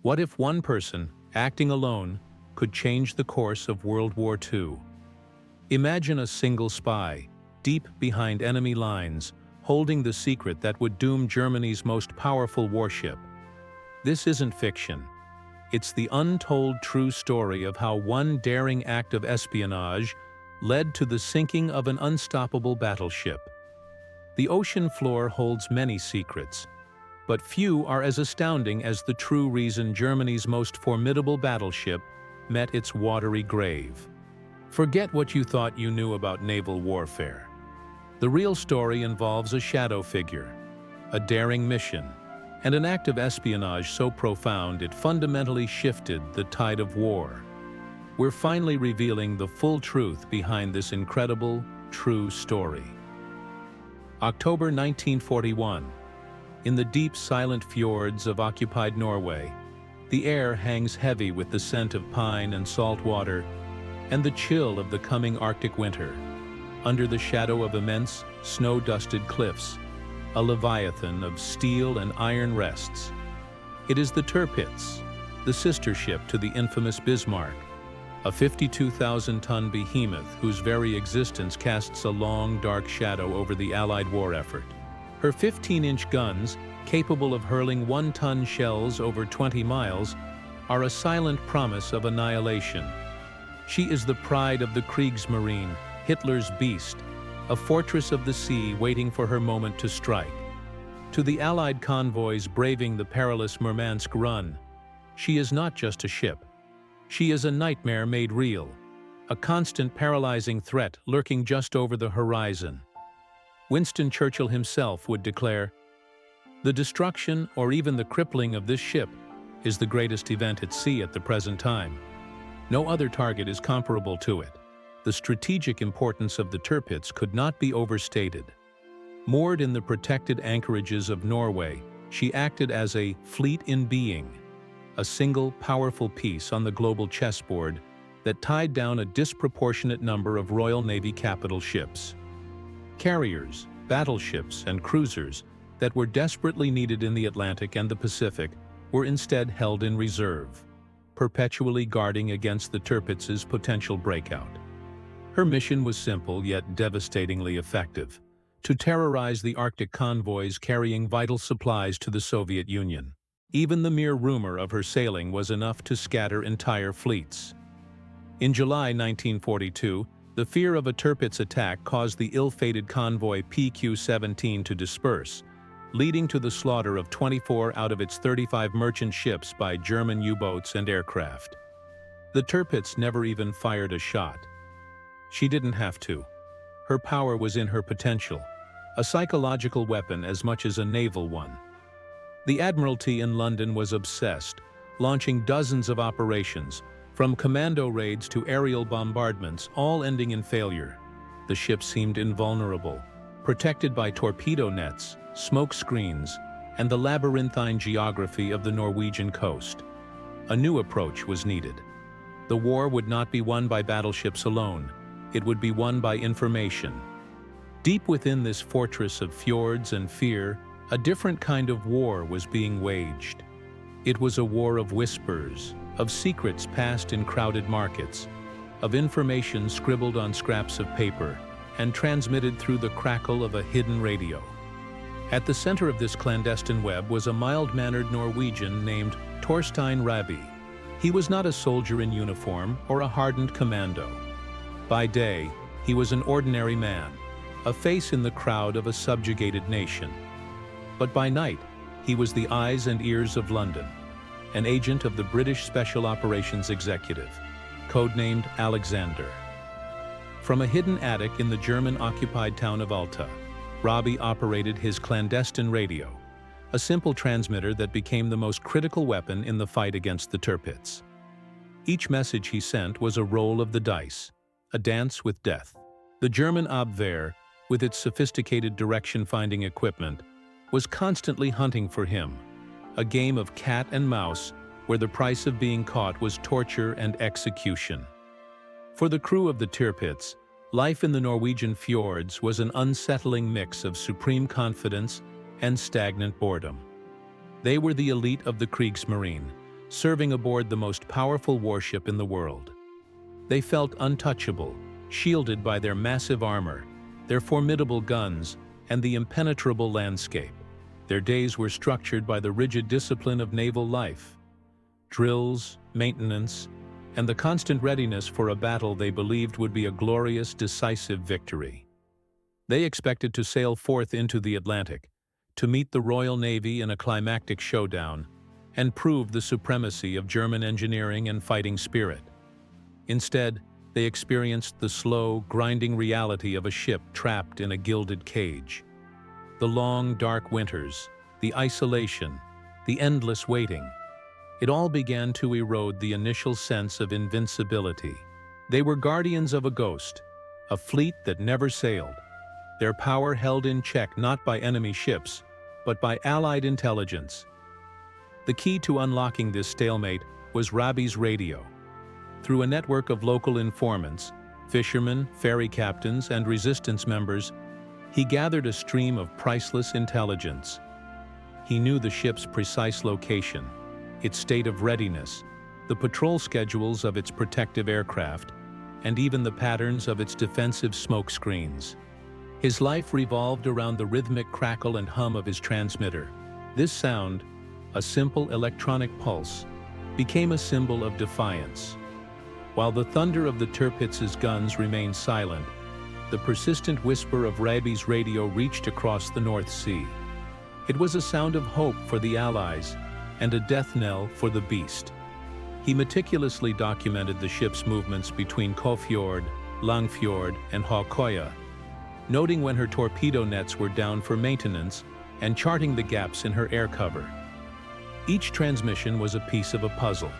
What if one person, acting alone, could change the course of World War II? Imagine a single spy, deep behind enemy lines, holding the secret that would doom Germany's most powerful warship. This isn't fiction. It's the untold true story of how one daring act of espionage led to the sinking of an unstoppable battleship. The ocean floor holds many secrets, but few are as astounding as the true reason Germany's most formidable battleship met its watery grave. Forget what you thought you knew about naval warfare. The real story involves a shadow figure, a daring mission, and an act of espionage so profound it fundamentally shifted the tide of war. We're finally revealing the full truth behind this incredible, true story. October 1941. In the deep, silent fjords of occupied Norway, the air hangs heavy with the scent of pine and salt water and the chill of the coming Arctic winter. Under the shadow of immense, snow-dusted cliffs, a leviathan of steel and iron rests. It is the Tirpitz, the sister ship to the infamous Bismarck, a 52,000-ton behemoth whose very existence casts a long, dark shadow over the Allied war effort. Her 15-inch guns, capable of hurling 1-ton shells over 20 miles, are a silent promise of annihilation. She is the pride of the Kriegsmarine, Hitler's beast, a fortress of the sea waiting for her moment to strike. To the Allied convoys braving the perilous Murmansk run, she is not just a ship. She is a nightmare made real, a constant paralyzing threat lurking just over the horizon. Winston Churchill himself would declare, "The destruction or even the crippling of this ship is the greatest event at sea at the present time. No other target is comparable to it." The strategic importance of the Tirpitz could not be overstated. Moored in the protected anchorages of Norway, she acted as a fleet in being, a single powerful piece on the global chessboard that tied down a disproportionate number of Royal Navy capital ships. Carriers, battleships, and cruisers that were desperately needed in the Atlantic and the Pacific were instead held in reserve, perpetually guarding against the Tirpitz's potential breakout. Her mission was simple yet devastatingly effective: to terrorize the Arctic convoys carrying vital supplies to the Soviet Union. Even the mere rumor of her sailing was enough to scatter entire fleets. In July 1942, the fear of a Tirpitz attack caused the ill-fated convoy PQ-17 to disperse, leading to the slaughter of 24 out of its 35 merchant ships by German U-boats and aircraft. The Tirpitz never even fired a shot. She didn't have to. Her power was in her potential, a psychological weapon as much as a naval one. The Admiralty in London was obsessed, launching dozens of operations, from commando raids to aerial bombardments, all ending in failure. The ship seemed invulnerable, protected by torpedo nets, smoke screens, and the labyrinthine geography of the Norwegian coast. A new approach was needed. The war would not be won by battleships alone. It would be won by information. Deep within this fortress of fjords and fear, a different kind of war was being waged. It was a war of whispers, of secrets passed in crowded markets, of information scribbled on scraps of paper and transmitted through the crackle of a hidden radio. At the center of this clandestine web was a mild-mannered Norwegian named Torstein Rabi. He was not a soldier in uniform or a hardened commando. By day, he was an ordinary man, a face in the crowd of a subjugated nation. But by night, he was the eyes and ears of London, an agent of the British Special Operations Executive, codenamed Alexander. From a hidden attic in the German-occupied town of Alta, Rabi operated his clandestine radio, a simple transmitter that became the most critical weapon in the fight against the Tirpitz. Each message he sent was a roll of the dice, a dance with death. The German Abwehr, with its sophisticated direction-finding equipment, was constantly hunting for him, a game of cat and mouse where the price of being caught was torture and execution. For the crew of the Tirpitz, life in the Norwegian fjords was an unsettling mix of supreme confidence and stagnant boredom. They were the elite of the Kriegsmarine, serving aboard the most powerful warship in the world. They felt untouchable, shielded by their massive armor, their formidable guns, and the impenetrable landscape. Their days were structured by the rigid discipline of naval life. Drills, maintenance, and the constant readiness for a battle they believed would be a glorious, decisive victory. They expected to sail forth into the Atlantic, to meet the Royal Navy in a climactic showdown, and prove the supremacy of German engineering and fighting spirit. Instead, they experienced the slow, grinding reality of a ship trapped in a gilded cage. The long, dark winters, the isolation, the endless waiting. It all began to erode the initial sense of invincibility. They were guardians of a ghost, a fleet that never sailed, their power held in check not by enemy ships, but by Allied intelligence. The key to unlocking this stalemate was Rabi's radio. Through a network of local informants, fishermen, ferry captains, and resistance members, he gathered a stream of priceless intelligence. He knew the ship's precise location, its state of readiness, the patrol schedules of its protective aircraft, and even the patterns of its defensive smoke screens. His life revolved around the rhythmic crackle and hum of his transmitter. This sound, a simple electronic pulse, became a symbol of defiance. While the thunder of the Tirpitz's guns remained silent, the persistent whisper of Rabi's radio reached across the North Sea. It was a sound of hope for the Allies and a death knell for the beast. He meticulously documented the ship's movements between Kofjord, Langfjord, and Hakoya, noting when her torpedo nets were down for maintenance and charting the gaps in her air cover. Each transmission was a piece of a puzzle,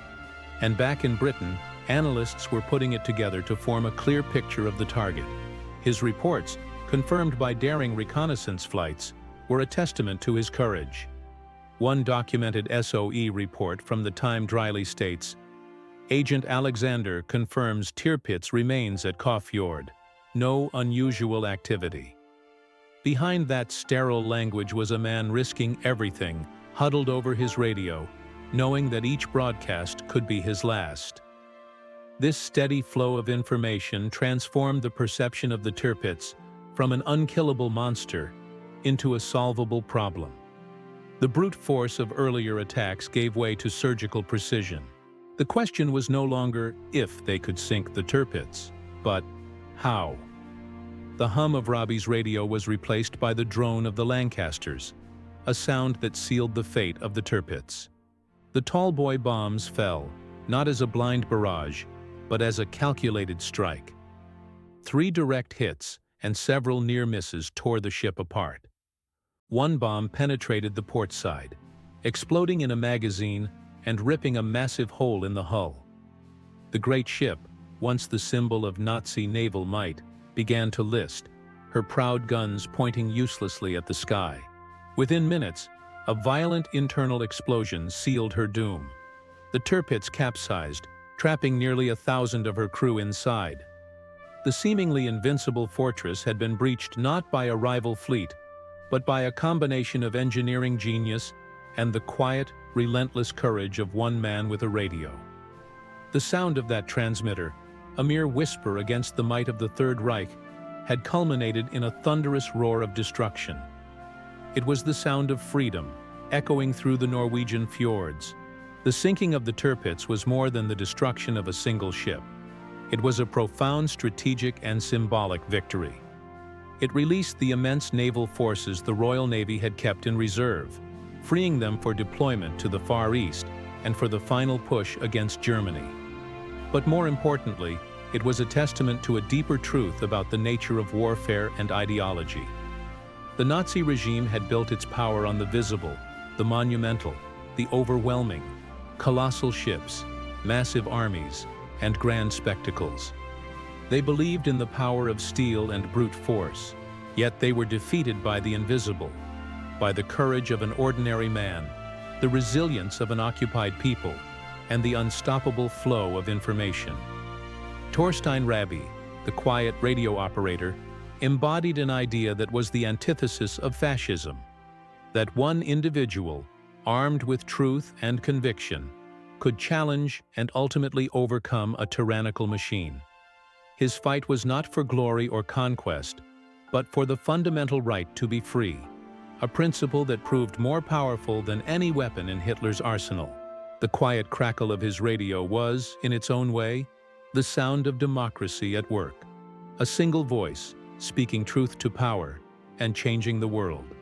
and back in Britain, analysts were putting it together to form a clear picture of the target. His reports, confirmed by daring reconnaissance flights, were a testament to his courage. One documented SOE report from the time dryly states, "Agent Alexander confirms Tirpitz remains at Kofjord. No unusual activity." Behind that sterile language was a man risking everything, huddled over his radio, knowing that each broadcast could be his last. This steady flow of information transformed the perception of the Tirpitz from an unkillable monster into a solvable problem. The brute force of earlier attacks gave way to surgical precision. The question was no longer if they could sink the Tirpitz, but how. The hum of Rabi's radio was replaced by the drone of the Lancasters, a sound that sealed the fate of the Tirpitz. The Tallboy bombs fell, not as a blind barrage, but as a calculated strike. 3 direct hits and several near misses tore the ship apart. One bomb penetrated the port side, exploding in a magazine and ripping a massive hole in the hull. The great ship, once the symbol of Nazi naval might, began to list, her proud guns pointing uselessly at the sky. Within minutes, a violent internal explosion sealed her doom. The Tirpitz capsized, trapping nearly 1,000 of her crew inside. The seemingly invincible fortress had been breached not by a rival fleet, but by a combination of engineering genius and the quiet, relentless courage of one man with a radio. The sound of that transmitter, a mere whisper against the might of the Third Reich, had culminated in a thunderous roar of destruction. It was the sound of freedom, echoing through the Norwegian fjords. The sinking of the Tirpitz was more than the destruction of a single ship. It was a profound strategic and symbolic victory. It released the immense naval forces the Royal Navy had kept in reserve, freeing them for deployment to the Far East and for the final push against Germany. But more importantly, it was a testament to a deeper truth about the nature of warfare and ideology. The Nazi regime had built its power on the visible, the monumental, the overwhelming, colossal ships, massive armies, and grand spectacles. They believed in the power of steel and brute force, yet they were defeated by the invisible, by the courage of an ordinary man, the resilience of an occupied people, and the unstoppable flow of information. Torstein Rabi, the quiet radio operator, embodied an idea that was the antithesis of fascism, that one individual, armed with truth and conviction, could challenge and ultimately overcome a tyrannical machine. His fight was not for glory or conquest, but for the fundamental right to be free, a principle that proved more powerful than any weapon in Hitler's arsenal. The quiet crackle of his radio was, in its own way, the sound of democracy at work. A single voice, speaking truth to power and changing the world.